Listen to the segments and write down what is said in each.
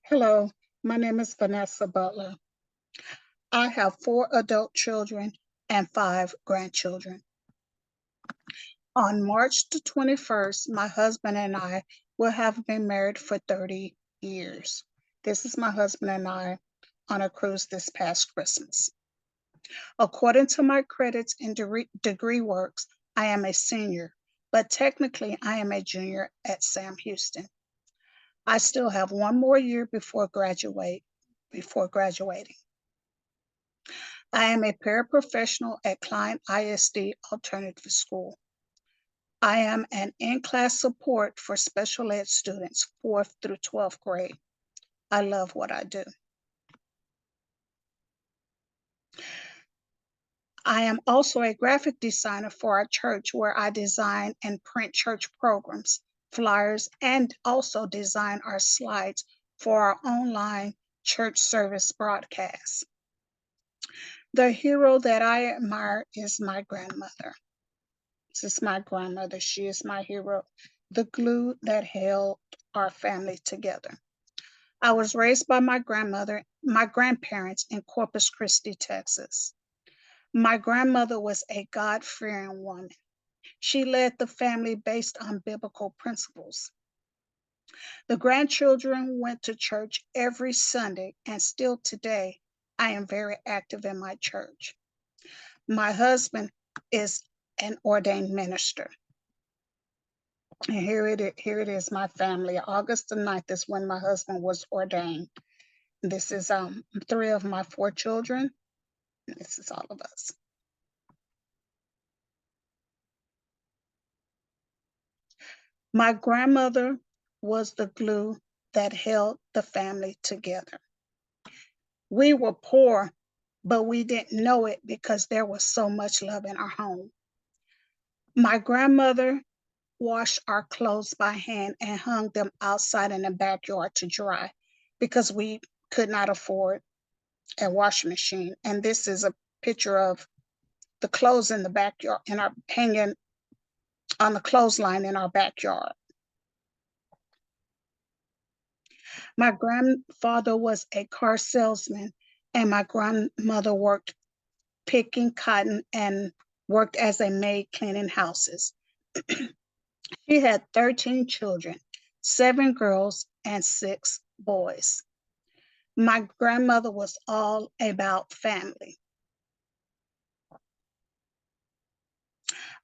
Hello, my name is Vanessa Butler. I have 4 adult children and 5 grandchildren. On March the 21st, my husband and I will have been married for 30 years. This is my husband and I on a cruise this past Christmas. According to my credits in degree works, I am a senior, but technically I am a junior at Sam Houston. I still have one more year before graduating. I am a paraprofessional at Klein ISD Alternative School. I am an in-class support for special ed students, 4th through 12th grade. I love what I do. I am also a graphic designer for our church where I design and print church programs, flyers, and also design our slides for our online church service broadcasts. The hero that I admire is my grandmother. This is my grandmother. She is my hero, the glue that held our family together. I was raised by my grandparents in Corpus Christi, Texas. My grandmother was a God-fearing woman. She led the family based on biblical principles. The grandchildren went to church every Sunday, and still today, I am very active in my church. My husband is an ordained minister. And here it is, my family. August the 9th is when my husband was ordained. This is 3 of my 4 children. This is all of us. My grandmother was the glue that held the family together. We were poor, but we didn't know it because there was so much love in our home. My grandmother washed our clothes by hand and hung them outside in the backyard to dry because we could not afford a washing machine. And this is a picture of the clothes in the backyard and our hanging on the clothesline in our backyard. My grandfather was a car salesman, and my grandmother worked picking cotton and worked as a maid cleaning houses. She had 13 children, 7 girls and 6 boys. My grandmother was all about family.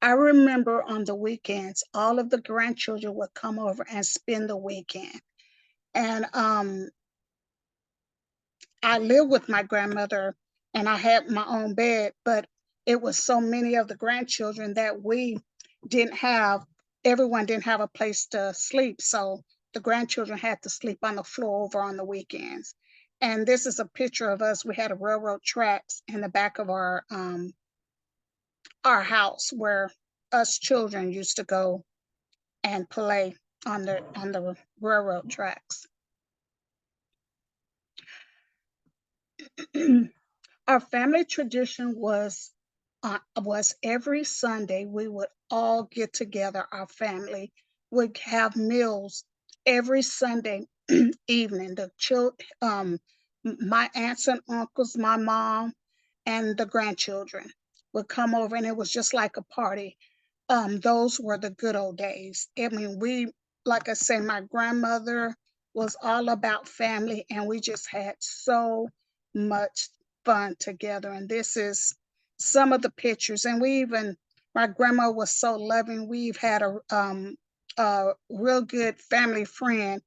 I remember on the weekends, all of the grandchildren would come over and spend the weekend. And I lived with my grandmother and I had my own bed, but it was so many of the grandchildren that everyone didn't have a place to sleep. So the grandchildren had to sleep on the floor over on the weekends. And this is a picture of us. We had a railroad tracks in the back of our house where us children used to go and play on the railroad tracks. Our family tradition was every Sunday we would all get together. Our family would have meals every Sunday evening. My aunts and uncles, my mom, and the grandchildren would come over, and it was just like a party. Those were the good old days. I mean, like I say, my grandmother was all about family, and we just had so much fun together. And this is some of the pictures. And my grandma was so loving. We've had a real good family friend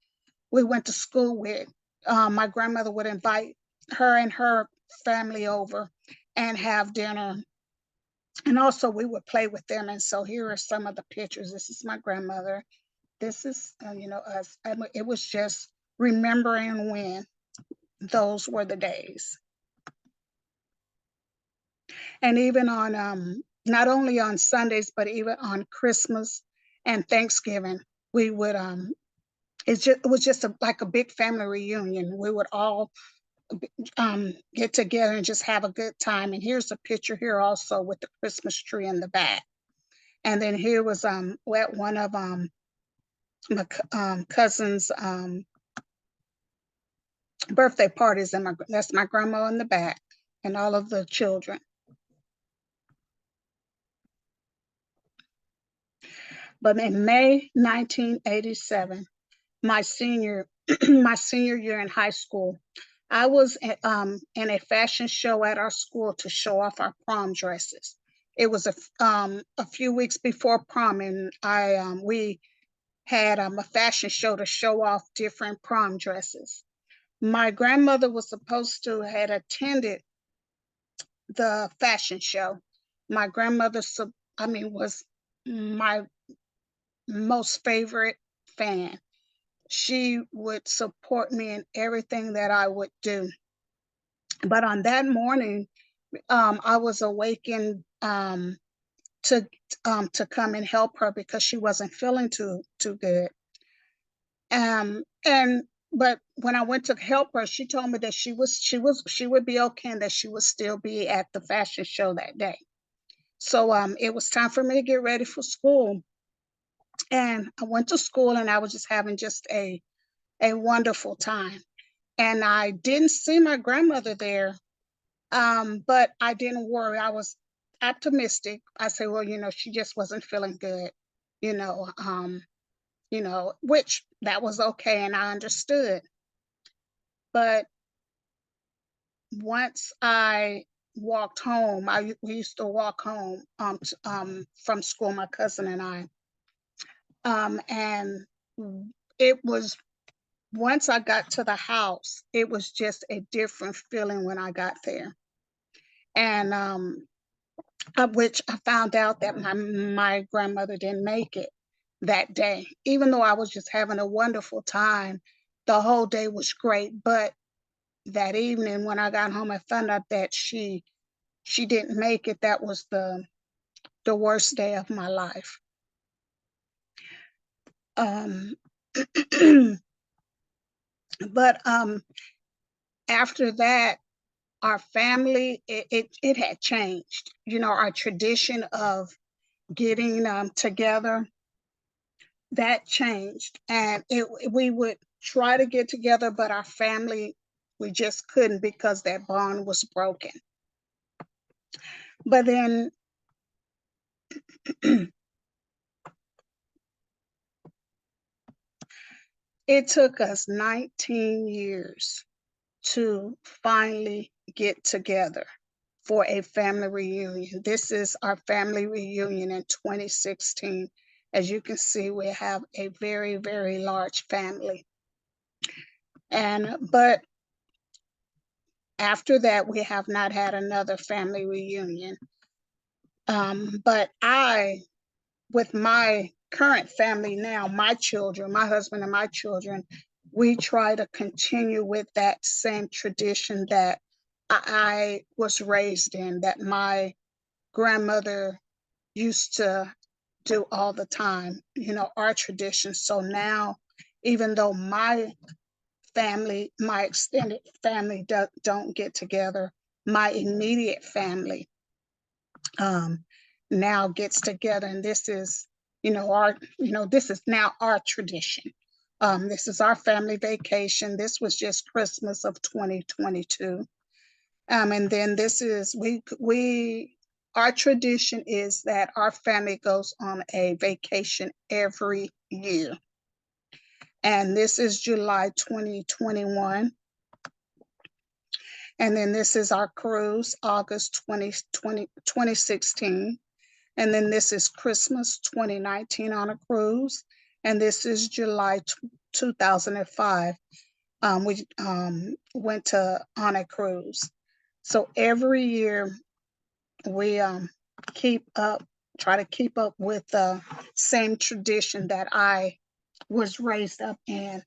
we went to school with. My grandmother would invite her and her family over and have dinner. And also we would play with them. And so here are some of the pictures. This is my grandmother. This is, us. It was just remembering when those were the days. And even on, not only on Sundays, but even on Christmas and Thanksgiving, we would, it was just like a big family reunion. We would all get together and just have a good time. And here's a picture here also with the Christmas tree in the back. And then here was at one of my cousin's birthday parties, and that's my grandma in the back and all of the children. But in May 1987, my senior my senior year in high school, I was in a fashion show at our school to show off our prom dresses. It was a few weeks before prom, and we had a fashion show to show off different prom dresses. My grandmother was supposed to had attended the fashion show. My grandmother, was my most favorite fan. She would support me in everything that I would do. But on that morning, I was awakened to to come and help her because she wasn't feeling too good. And but when I went to help her, she told me that she would be okay and that she would still be at the fashion show that day. So it was time for me to get ready for school. And I went to school and I was just having just a wonderful time. And I didn't see my grandmother there, but I didn't worry. I was optimistic. I said, well, she just wasn't feeling good, you know, um, which that was okay, and I understood. But once I walked home, we used to walk home from school, my cousin and I, and it was once I got to the house, it was just a different feeling when I got there. And which I found out that my grandmother didn't make it that day. Even though I was just having a wonderful time, the whole day was great. But that evening when I got home, I found out that she didn't make it. That was the worst day of my life. Um, but after that, our family it had changed. Our tradition of getting together, that changed, and we would try to get together, but our family, we just couldn't because that bond was broken. But then it took us 19 years to finally get together for a family reunion. This is our family reunion in 2016. As you can see, we have a very, very large family. But after that, we have not had another family reunion. But with my current family now, my children, my husband and my children, we try to continue with that same tradition that I was raised in, that my grandmother used to do all the time, our tradition. So now, even though my family, my extended family don't get together, my immediate family um, now gets together, and this is, this is now our tradition. This is our family vacation. This was just Christmas of 2022. And then this is, our tradition is that our family goes on a vacation every year. And this is July 2021. And then this is our cruise, August 2016. And then this is Christmas 2019 on a cruise. And this is July 2005. We went on a cruise. So every year we try to keep up with the same tradition that I was raised up in.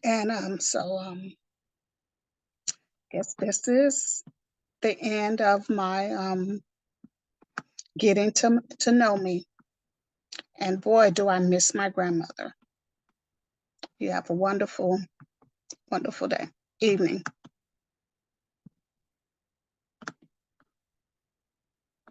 And guess this is the end of my getting to know me. And boy, do I miss my grandmother. You have a wonderful, wonderful day, evening.